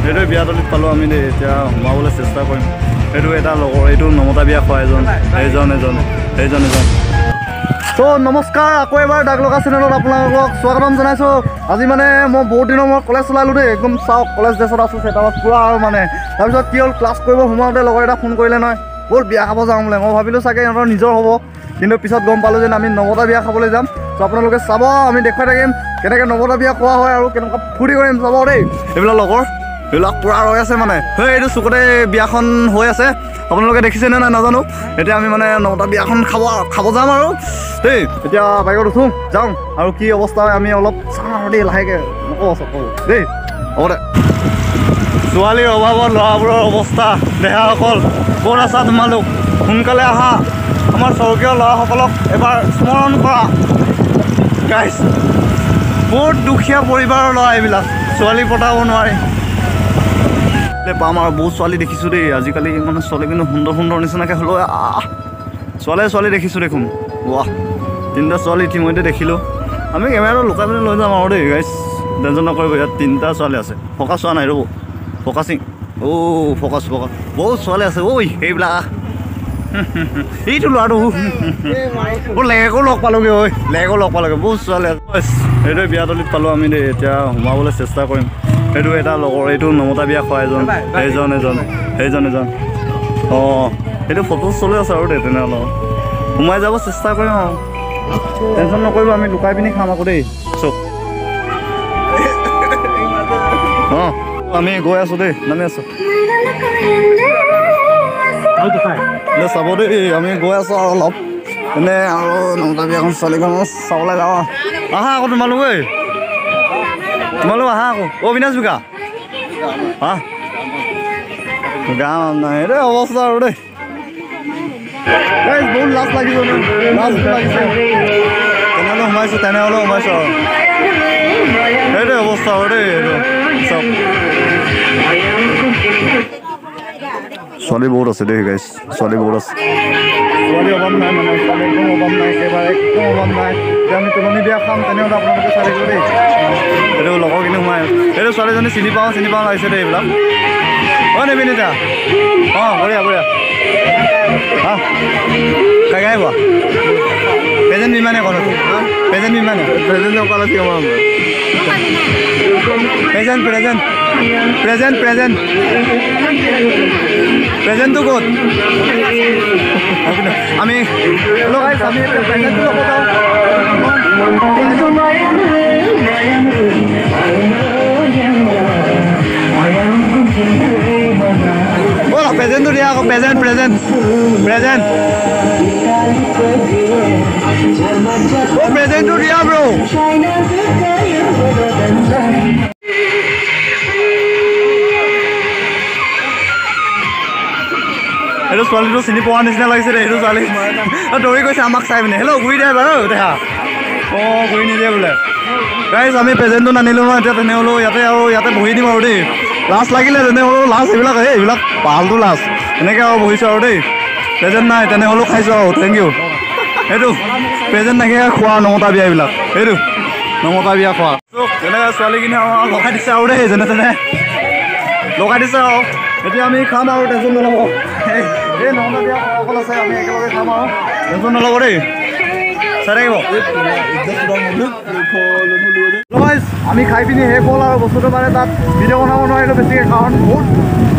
এইটো বিয়াতলিত পালোঁ আমি দেই এতিয়া সোমাবলৈ চেষ্টা কৰিম এইটো এটা লগৰ এইটো নমতা বিয়া খোৱা এজন তো নমস্কাৰ আকৌ এবাৰ দাগ লগা চেনেলত আপোনালোকক স্বাগতম জনাইছোঁ আজি মানে মই বহুত দিনৰ মই কলেজ চলালোঁ দেই একদম চাওক কলেজ ড্ৰেছত আছোঁ চেটাপত পূৰা আৰু মানে তাৰপিছত কি হ'ল ক্লাছ কৰিব সোমাওঁতে লগৰ এটা ফোন কৰিলে নহয় বহুত বিয়া খাব যাওঁ বোলে মই ভাবিলোঁ চাগে সিহঁতৰ নিজৰ হ'ব কিন্তু পিছত গম পালোঁ যে আমি নমতা বিয়া খাবলৈ যাম তো আপোনালোকে চাব আমি দেখুৱাই থাকিম কেনেকৈ নমতা বিয়া খোৱা হয় আৰু কেনেকুৱা ফূৰ্তি কৰিম চাব দেই এইবিলাক লগৰ এইবিলাক পূৰা ৰৈ আছে মানে সেই এইটো চুকতে বিয়াখন হৈ আছে আপোনালোকে দেখিছেনে নাই নাজানো এতিয়া আমি মানে নমতা বিয়াখন খাব যাম আৰু দেই এতিয়া বাইকত উঠোঁ যাওঁ আৰু কি অৱস্থা হয় আমি অলপ চাওঁ আৰু দেই লাহেকৈ নকওঁ চকওঁ দেই হ'ব দে ছোৱালীৰ অভাৱত ল'ৰাবোৰৰ অৱস্থা দেহাসকল ক'ত আছা তোমালোক সোনকালে আহা আমাৰ স্বৰ্গীয় ল'ৰাসকলক এবাৰ স্মৰণ কৰা গাইজ বহুত দুখীয়া পৰিবাৰৰ ল'ৰা এইবিলাক ছোৱালী পতাব নোৱাৰি পাম আৰু বহুত ছোৱালী দেখিছোঁ দেই আজিকালি মানে ছোৱালী কিন্তু সুন্দৰ নিচিনাকৈ হ'লেও ছোৱালী দেখিছোঁ দেখোন ৱাহ তিনিটা ছোৱালী ইতিমধ্যে দেখিলোঁ আমি কেমেৰাটো লুকাই পিনে লৈ যাম আৰু দেই গাইজ টেনশ্যন নকৰিব ইয়াত তিনিটা ছোৱালী আছে ফকাচ চোৱা নাই ৰ'ব ফকাচিং ফকাচ বহুত ছোৱালী আছে ঐ সেইবিলাক এইটো ল'ৰাটো লেগো লগ পালোঁগৈ ঐ লেগো লগ পালোঁগৈ বহুত ছোৱালী আছে এইটোৱে বিয়াতলিত পালোঁ আমি দেই এতিয়া সোমাবলৈ চেষ্টা কৰিম এইটো এটা লগৰ এইটো নমতা বিয়া খোৱা এজন অঁ এইটো ফটো চলি আছে আৰু দেই তেনেহ'লে সোমাই যাব চেষ্টা কৰিম আৰু টেনশ্যন নকৰিব আমি লুকাই পিনি খাম আকৌ দেই চব অঁ আমি গৈ আছোঁ দেই নামি আছোঁ চাব দেই আমি গৈ আছোঁ আৰু অলপ এনে আৰু নমতা বিয়াখন ছোৱালীখন চাবলৈ যাওঁ আহা আকৌ তোমালোক আহা আকৌ অবিনাশ বিকা হা গাঁও নাই এইটো অৱস্থা আৰু দেই বহুত লাজ লাগিছে তেনেহ'লে সোমাইছোঁ আৰু সেইটোৱে অৱস্থা আৰু দেই এইটো চব ছোৱালী বহুত আছে দেই গাইজ ছোৱালী বহুত আছে ছোৱালী অভাৱ নাই মানে ছোৱালী একদম অভাৱ নাই একেবাৰে একদম অভাৱ নাই এতিয়া আমি তুলনি বিয়া খাম তেনেহ'লে আপোনালোকে চাই থাকিব দেই এইটো লগৰখিনি সোমাই এইটো ছোৱালীজনী চিনি পাওঁ লাগিছে দেই এইবিলাক অঁ নিবিনিতা অঁ বঢ়িয়া হা কাই আহিব প্ৰেজেণ্ট বিমানে ক'লো প্ৰেজেণ্ট বিমানে প্ৰেজেণ্ট অকল আছে আমাৰ প্ৰেজেণ্টটো ক'ত আমি প্ৰেজেণ্টটো ল'ব যাওঁ প্ৰেজেণ্টটো দিয়া আকৌ প্ৰেজেণ্ট প্ৰেজেণ্টটো দিয়া ব্ৰ এইটো ছোৱালীটো চিনি পোৱা নিচিনা লাগিছে দেই এইটো ছোৱালী দৌৰি গৈছে আমাক চাই পিনে হেল্ল' ঘূৰি দিয়ে বাৰু দেখা অঁ ঘূৰি নিদিয়ে বোলে গাইজ আমি প্ৰেজেণ্টটো নানিলোঁ নহয় এতিয়া তেনেহ'লেও ইয়াতে বহি দিম আৰু দেই লাজ লাগিলে তেনেহ'লেও লাজ এইবিলাক পালটো লাজ এনেকৈ আৰু বহিছোঁ আৰু দেই প্ৰেজেণ্ট নাই তেনেহ'লেও খাইছোঁ আৰু থেংক ইউ সেইটো প্ৰেজেণ্ট নাইকিয়া খোৱা নমতা বিয়া এইবিলাক এইটো নমতা বিয়া খোৱা তেনেকৈ ছোৱালীখিনি আৰু লগাই দিছে আৰু দেই যেনে তেনে লগাই দিছে আৰু এতিয়া আমি খাম আৰু টেনশ্যন নল'ব এই নমতা বিয়া অকল আছে আমি একেলগে খাম আৰু টেনশ্যন নল'ব দেই চাই থাকিব আমি খাই পিনি শেষ হ'ল আৰু বস্তুটো মানে তাত ভিডিঅ' বনাব নোৱাৰিলোঁ বেছিকৈ কাৰণ বহুত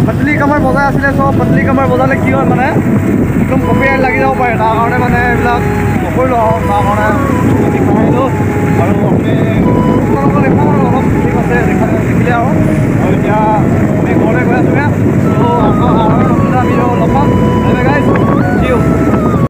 পাতলি কামাৰ বজাই আছিলে চব পাতলি কামাৰ বজালে কি হয় মানে একদম কপিৰাইট লাগি যাব পাৰে তাৰ কাৰণে মানে এইবিলাক নকৰিলোঁ আৰু তাৰ কাৰণে আমি খাইলোঁ আৰু আমি আপোনালোকক দেখাম আৰু অলপ ঠিক আছে দেখিলে আৰু এতিয়া আমি ঘৰলৈ গৈ আছোঁগৈ ত' আকৌ আৰু নতুন এটা ভিডিঅ' লগ পাম গাইজ